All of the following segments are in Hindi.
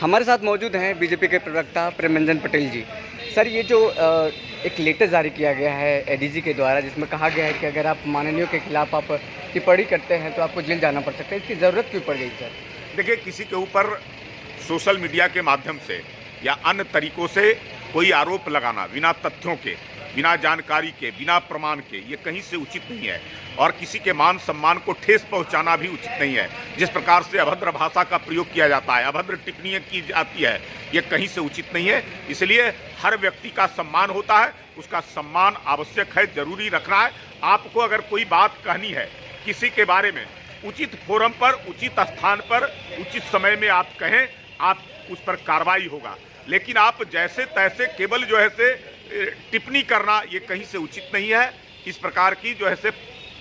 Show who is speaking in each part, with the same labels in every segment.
Speaker 1: हमारे साथ मौजूद हैं बीजेपी के प्रवक्ता प्रेमरंजन पटेल जी। सर, ये जो एक लेटर जारी किया गया है एडीजी के द्वारा, जिसमें कहा गया है कि अगर आप माननीयों के खिलाफ आप टिप्पणी करते हैं तो आपको जेल जाना पड़ सकता है, इसकी ज़रूरत क्यों पड़ गई सर?
Speaker 2: देखिए, किसी के ऊपर सोशल मीडिया के माध्यम से या अन्य तरीकों से कोई आरोप लगाना बिना तथ्यों के, बिना जानकारी के, बिना प्रमाण के, ये कहीं से उचित नहीं है। और किसी के मान सम्मान को ठेस पहुंचाना भी उचित नहीं है। जिस प्रकार से अभद्र भाषा का प्रयोग किया जाता है, अभद्र टिप्पणियां की जाती है, ये कहीं से उचित नहीं है। इसलिए हर व्यक्ति का सम्मान होता है, उसका सम्मान आवश्यक है, जरूरी रखना है। आपको अगर कोई बात कहनी है किसी के बारे में, उचित फोरम पर, उचित स्थान पर, उचित समय में आप कहें, आप उस पर कार्रवाई होगा। लेकिन आप जैसे तैसे केवल जो है से टिप्पणी करना, ये कहीं से उचित नहीं है। इस प्रकार की जो है से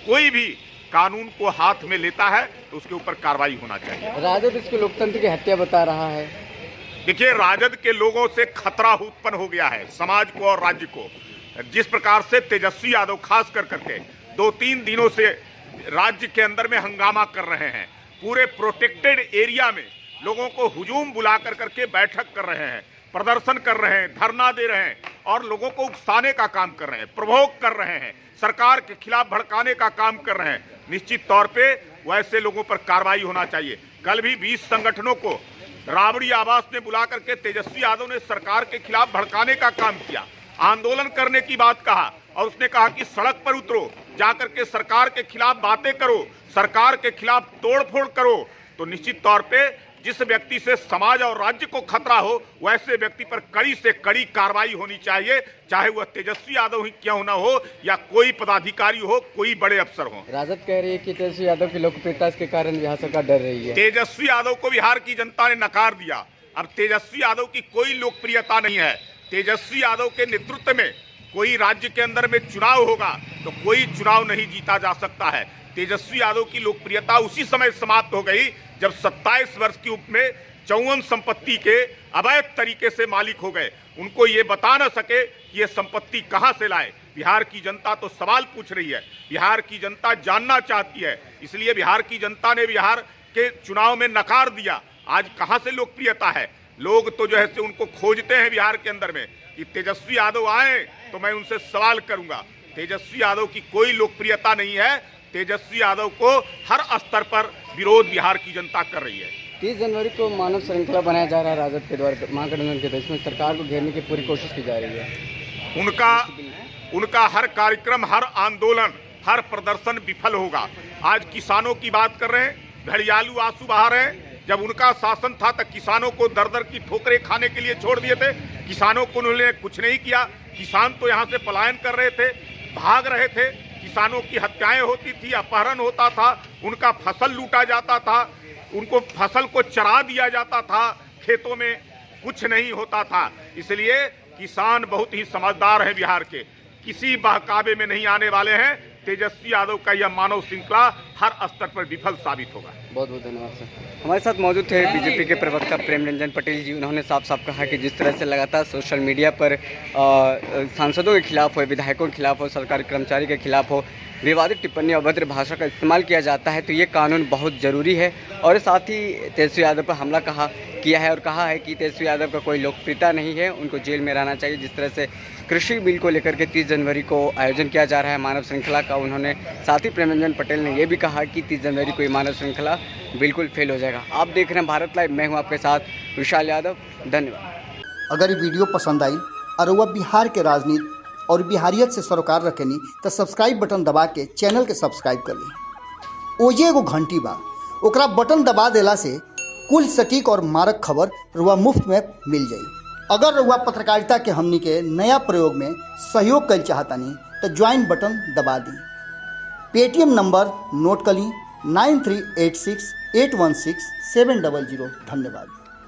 Speaker 2: कोई भी कानून को हाथ में लेता है तो उसके ऊपर कार्रवाई होना चाहिए।
Speaker 1: राजद इसको लोकतंत्र की हत्या बता रहा है।
Speaker 2: देखिए, राजद के लोगों से खतरा उत्पन्न हो गया है समाज को और राज्य को। जिस प्रकार से तेजस्वी यादव खास कर करके 2-3 दिनों से राज्य के अंदर में हंगामा कर रहे हैं, पूरे प्रोटेक्टेड एरिया में लोगों को हुजूम बुला कर करके बैठक कर रहे हैं, प्रदर्शन कर रहे हैं, धरना दे रहे हैं और लोगों को उकसाने का काम कर रहे हैं, प्रवोक कर रहे हैं, सरकार के खिलाफ भड़काने का काम कर रहे हैं। निश्चित तौर पे वैसे लोगों पर कार्रवाई होना चाहिए। कल भी 20 संगठनों को राबड़ी आवास में बुला करके तेजस्वी यादव ने सरकार के खिलाफ भड़काने का काम किया, आंदोलन करने की बात कहा और उसने कहा कि सड़क पर उतरो, जाकर के सरकार के खिलाफ बातें करो, सरकार के खिलाफ तोड़फोड़ करो। तो निश्चित तौर पे जिस व्यक्ति से समाज और राज्य को खतरा हो, वैसे व्यक्ति पर कड़ी से कड़ी कार्रवाई होनी चाहिए, चाहे वह तेजस्वी यादव ही क्यों ना हो या कोई पदाधिकारी हो, कोई बड़े अफसर हो।
Speaker 1: राजद कह रही है कि तेजस्वी यादव की लोकप्रियता के कारण बिहार सरकार डर रही है।
Speaker 2: तेजस्वी यादव को बिहार की जनता ने नकार दिया। अब तेजस्वी यादव की कोई लोकप्रियता नहीं है। तेजस्वी यादव के नेतृत्व में कोई राज्य के अंदर में चुनाव होगा तो कोई चुनाव नहीं जीता जा सकता है। तेजस्वी यादव की लोकप्रियता उसी समय समाप्त हो गई जब 27 वर्ष की उम्र में 54 संपत्ति के अवैध तरीके से मालिक हो गए। उनको ये बता न सके कि ये संपत्ति कहां से लाए। बिहार की जनता तो सवाल पूछ रही है, बिहार की जनता जानना चाहती है। इसलिए बिहार की जनता ने बिहार के चुनाव में नकार दिया। आज कहां से लोकप्रियता है? लोग तो जो है से उनको खोजते हैं बिहार के अंदर में कि तेजस्वी यादव आए तो मैं उनसे सवाल करूंगा। तेजस्वी यादव की कोई लोकप्रियता नहीं है। तेजस्वी यादव को हर स्तर पर विरोध बिहार की जनता कर रही है।
Speaker 1: 30 जनवरी को मानव श्रृंखला बनाया जा रहा है राजद के द्वारा महागठबंधन के देश में, सरकार को घेरने की पूरी कोशिश की जा रही है।
Speaker 2: उनका हर कार्यक्रम, हर आंदोलन, हर प्रदर्शन विफल होगा। आज किसानों की बात कर रहे हैं, घड़ियालू आंसू बहा रहे हैं। जब उनका शासन था तो किसानों को दर दर की ठोकरें खाने के लिए छोड़ दिए थे। किसानों को उन्होंने कुछ नहीं किया। किसान तो यहाँ से पलायन कर रहे थे, भाग रहे थे। किसानों की हत्याएं होती थी, अपहरण होता था, उनका फसल लूटा जाता था, उनको फसल को चरा दिया जाता था, खेतों में कुछ नहीं होता था। इसलिए किसान बहुत ही समझदार हैं बिहार के, किसी बहकावे में नहीं आने वाले हैं। तेजस्वी यादव का यह मानव श्रृंखला हर स्तर पर विफल साबित होगा।
Speaker 1: बहुत बहुत धन्यवाद सर। हमारे साथ मौजूद थे बीजेपी के प्रवक्ता प्रेमरंजन पटेल जी। उन्होंने साफ साफ कहा कि जिस तरह से लगातार सोशल मीडिया पर सांसदों के खिलाफ हो, विधायकों के खिलाफ हो, सरकारी कर्मचारी के खिलाफ हो, विवादित टिप्पणी और अभद्र भाषा का इस्तेमाल किया जाता है, तो ये कानून बहुत ज़रूरी है। और साथ ही तेजस्वी यादव पर हमला किया है और कहा है कि तेजस्वी यादव का कोई लोकप्रियता नहीं है, उनको जेल में रहना चाहिए। जिस तरह से कृषि बिल को लेकर के 30 जनवरी को आयोजन किया जा रहा है मानव श्रृंखला का, उन्होंने साथ ही प्रेमरंजन पटेल ने यह भी कहा कि 30 जनवरी को ये मानव श्रृंखला बिल्कुल फेल हो जाएगा। आप देख रहे हैं भारत लाइव, मैं हूँ आपके साथ विशाल यादव। धन्यवाद।
Speaker 3: अगर ये वीडियो पसंद आई और वह बिहार के राजनीति और बिहारियत से सरोकार रखेनी तो सब्सक्राइब बटन दबा के चैनल के सब्सक्राइब कर ली। ओजे एगो घंटी बा, ओकरा बटन दबा देला से कुल सटीक और मारक खबर रुआ मुफ्त में मिल जाई। अगर रुआ पत्रकारिता के हमनी के नया प्रयोग में सहयोग कर चाहतानी तो ज्वाइन बटन दबा दी। पेटीएम नंबर नोट कर ली 9386816700। धन्यवाद।